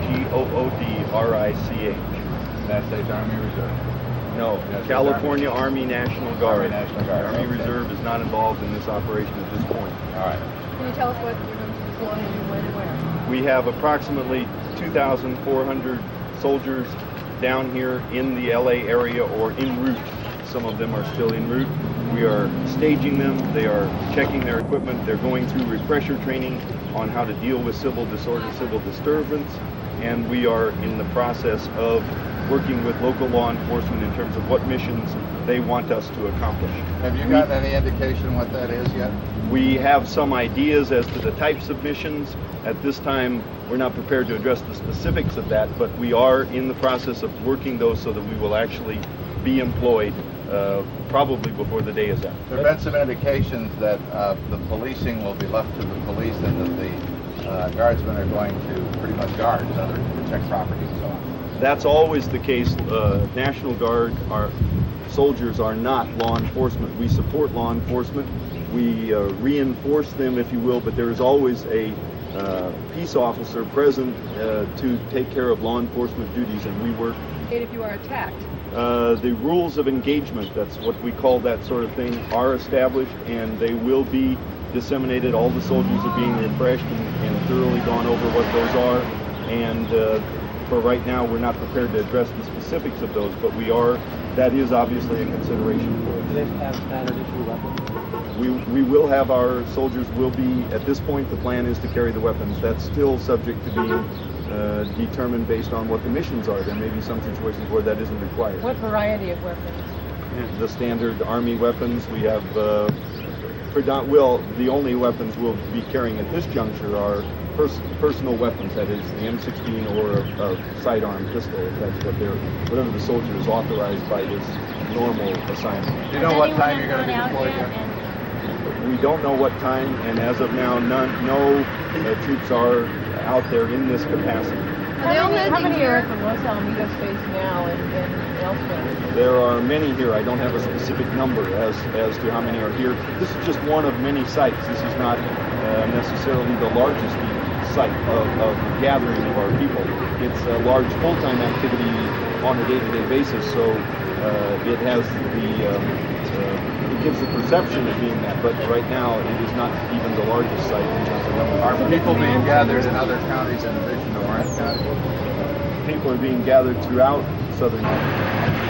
G-O-O-D-R-I-C-H. United States Army Reserve. No, That's California Army National Guard. Army National Guard. Army Okay. Reserve is not involved in this operation at this point. All right. Can you tell us what you're going to deploy and when and where? We have approximately 2,400 soldiers down here in the LA area or en route. Some of them are still en route. We are staging them. They are checking their equipment. They're going through refresher training on how to deal with civil disorder, civil disturbance, and we are in the process of working with local law enforcement in terms of what missions they want us to accomplish. Have you gotten any indication what that is yet? We have some ideas as to the types of missions. At this time, we're not prepared to address the specifics of that, but we are in the process of working those so that we will actually be employed probably before the day is out. There have been some indications that the policing will be left to the police and that the guardsmen are going to pretty much guard, in other words, protect property and so on. That's always the case. National Guard, our soldiers are not law enforcement. We support law enforcement. We reinforce them, if you will, but there is always a peace officer present to take care of law enforcement duties, and we work. If you are attacked. The rules of engagement, that's what we call that sort of thing, are established, and they will be disseminated. All the soldiers are being refreshed and thoroughly gone over what those are, and for right now we're not prepared to address the specifics of those, but we are. That is obviously a consideration for us. Do they have standard issue weapons? We will have, our soldiers will be, at this point the plan is to carry the weapons. That's still subject to being determined based on what the missions are. There may be some situations where that isn't required. What variety of weapons? The standard Army weapons. We have, the only weapons we'll be carrying at this juncture are personal weapons, that is the M16 or a sidearm pistol, if that's whatever the soldier is authorized by his normal assignment. Do you know what time you're going to be deployed yet? We don't know what time, and as of now, no troops are out there in this capacity. How many are at the Los Alamitos base now and elsewhere? There are many here. I don't have a specific number as to how many are here. This is just one of many sites. This is not necessarily the largest site of gathering of our people. It's a large full-time activity on a day-to-day basis, so it has it gives the perception of being that, but right now it is not even the largest site in terms of number. Are people being gathered in other counties in addition to Orange County? People are being gathered throughout Southern California.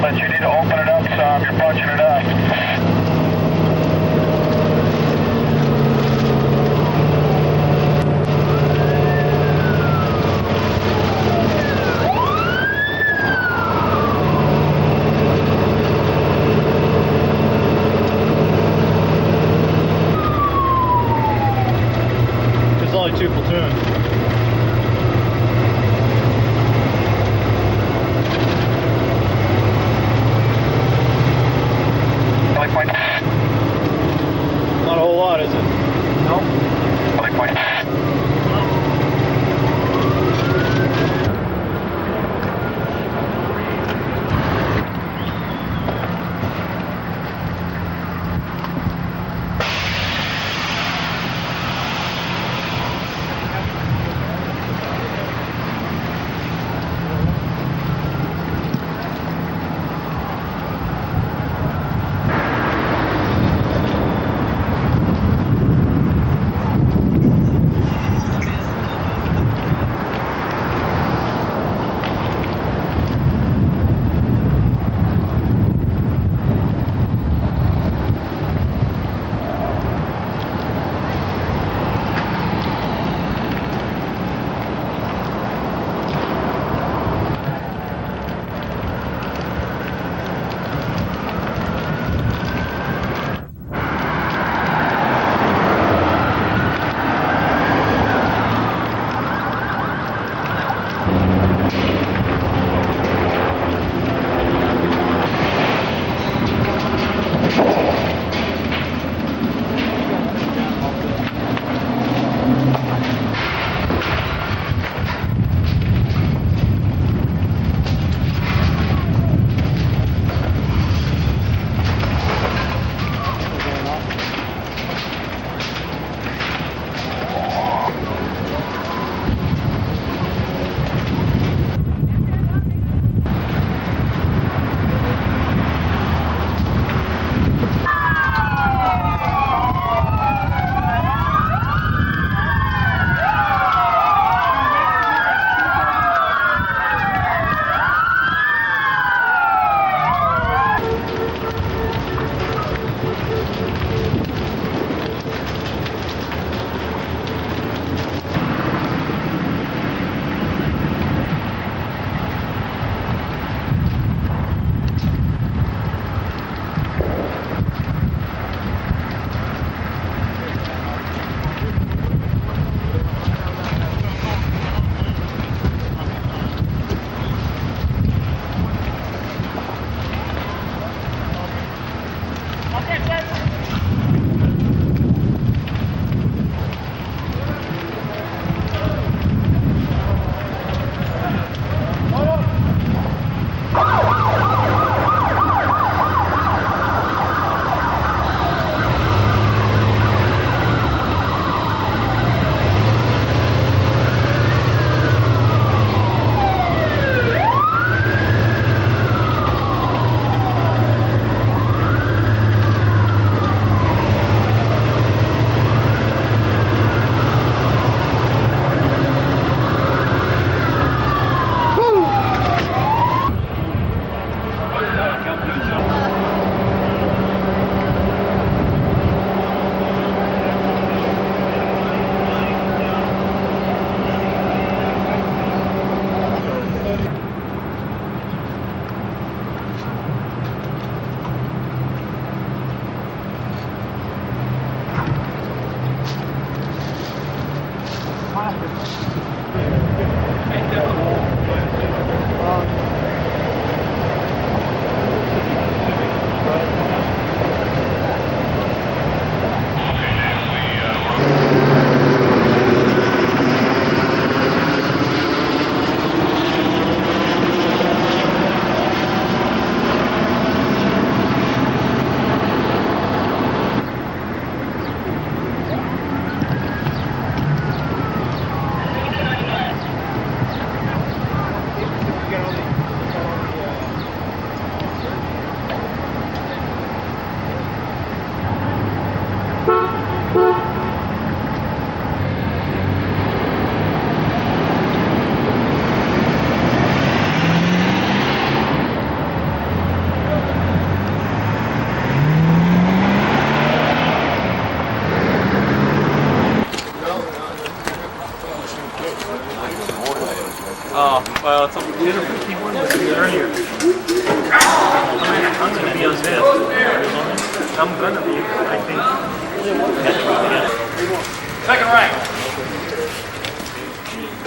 You need to open it up some. You're punching it up. There's only 2 platoons. Not a whole lot, is it? Nope. Oh, well, it's only 10 or 51, but they're here. I'm going to be on this. I'm going to be, I think. Second rank.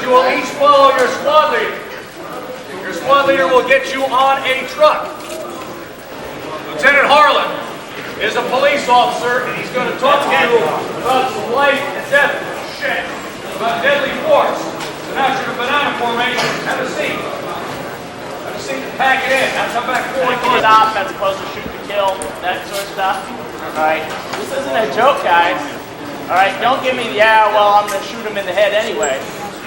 You will each follow your squad leader. Your squad leader will get you on a truck. Lieutenant Harlan is a police officer, and he's going to talk to you about some life and death shit, about deadly force. So now you're in banana formation. Have a seat. Have a seat and pack it in. Now come back forward. Stop as opposed to shoot to kill, that sort of stuff. Alright, this isn't a joke, guys. Alright, don't give me, yeah, well, I'm going to shoot him in the head anyway.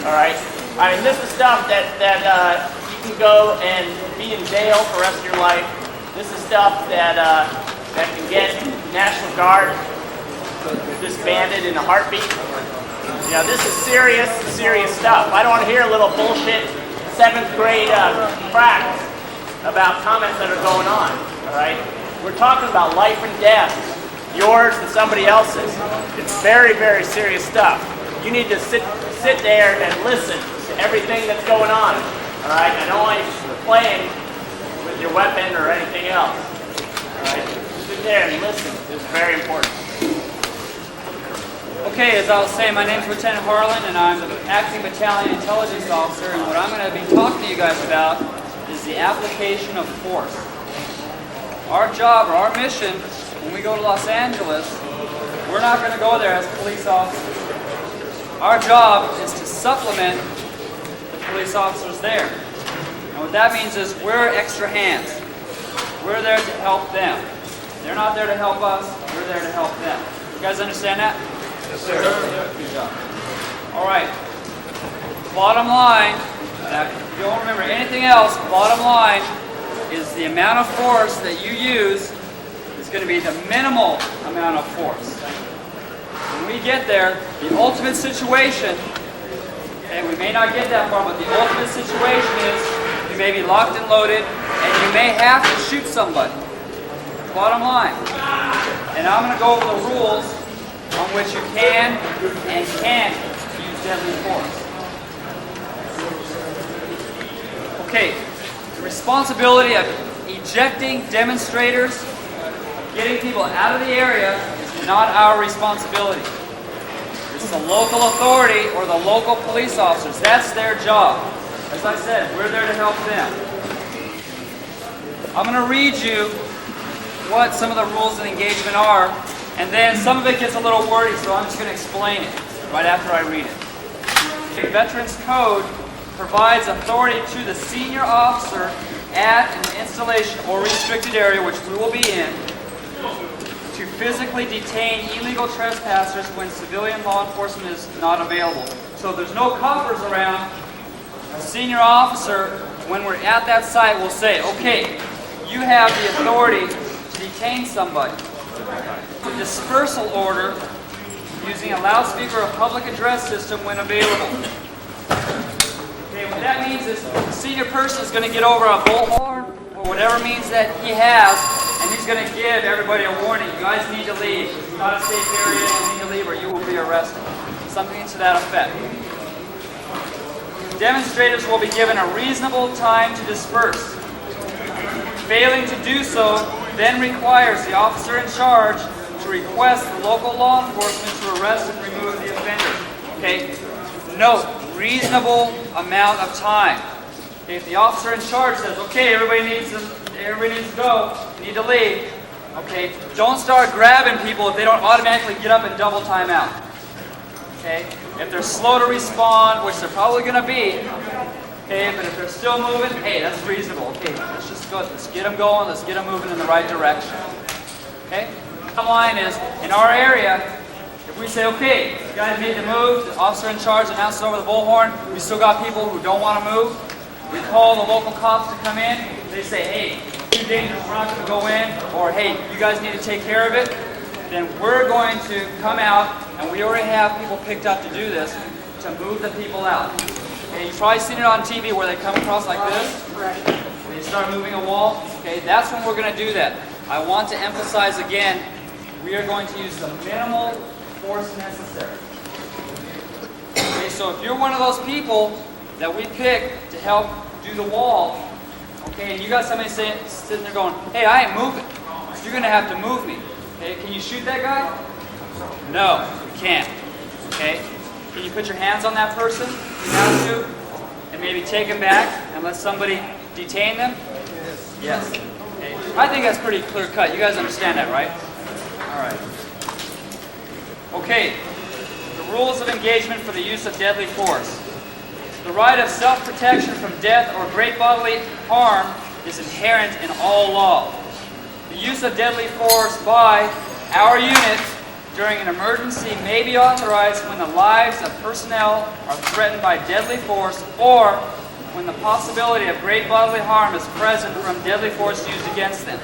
Alright, I mean, this is stuff that you can go and be in jail for the rest of your life. This is stuff that can get National Guard disbanded in a heartbeat. You know, this is serious, serious stuff. I don't want to hear a little bullshit 7th grade crap about comments that are going on, all right? We're talking about life and death, yours and somebody else's. It's very, very serious stuff. You need to sit there and listen to everything that's going on, all right? I don't want you playing with your weapon or anything else, all right? Sit there and listen. It's very important. Okay, as I was saying, my name is Lieutenant Harlan, and I'm the Acting Battalion Intelligence Officer, and what I'm going to be talking to you guys about is the application of force. Our job, or our mission, when we go to Los Angeles, we're not going to go there as police officers. Our job is to supplement the police officers there. And what that means is we're extra hands. We're there to help them. They're not there to help us, we're there to help them. You guys understand that? Yes, sir. Good job. All right. Bottom line, if you don't remember anything else, bottom line is the amount of force that you use is going to be the minimal amount of force. When we get there, the ultimate situation, and we may not get that far, but the ultimate situation is you may be locked and loaded, and you may have to shoot somebody. Bottom line. And I'm going to go over the rules on which you can and can't use deadly force. Okay, the responsibility of ejecting demonstrators, getting people out of the area is not our responsibility. It's the local authority or the local police officers. That's their job. As I said, we're there to help them. I'm going to read you what some of the rules of engagement are, and then some of it gets a little wordy, so I'm just going to explain it right after I read it. The Veterans Code provides authority to the senior officer at an installation or restricted area, which we will be in, to physically detain illegal trespassers when civilian law enforcement is not available. So if there's no coppers around, a senior officer, when we're at that site, will say, okay, you have the authority to detain somebody. The dispersal order using a loudspeaker or public address system when available. Okay, what that means is the senior person is going to get over a bullhorn or whatever means that he has, and he's going to give everybody a warning. You guys need to leave. It's not a safe area. You need to leave or you will be arrested. Something to that effect. Demonstrators will be given a reasonable time to disperse. Failing to do so then requires the officer in charge to request the local law enforcement to arrest and remove the offender. Okay? note, reasonable amount of time. Okay, if the officer in charge says, okay, everybody needs to go, you need to leave, okay, don't start grabbing people if they don't automatically get up and double time out. Okay, if they're slow to respond, which they're probably going to be, okay, but if they're still moving, hey, that's reasonable. Okay, let's just go, let's get them going, let's get them moving in the right direction. Okay, bottom line is, in our area, if we say, okay, you guys need to move, the officer in charge announces over the bullhorn, we still got people who don't want to move, we call the local cops to come in, they say, hey, too dangerous, we're not going to go in, or hey, you guys need to take care of it, then we're going to come out, and we already have people picked up to do this, to move the people out. Okay, you've probably seen it on TV where they come across like this, they start moving a wall, okay, that's when we're going to do that. I want to emphasize again, we are going to use the minimal force necessary. Okay, so if you're one of those people that we pick to help do the wall, okay, and you got somebody sitting there going, hey, I ain't moving, so you're going to have to move me. Okay, can you shoot that guy? No, you can't. Okay, can you put your hands on that person if you have to, and maybe take them back and let somebody detain them? Yes. Okay. I think that's pretty clear cut. You guys understand that, right? All right. Okay, the rules of engagement for the use of deadly force. The right of self-protection from death or great bodily harm is inherent in all law. The use of deadly force by our unit during an emergency may be authorized when the lives of personnel are threatened by deadly force or when the possibility of great bodily harm is present from deadly force used against them.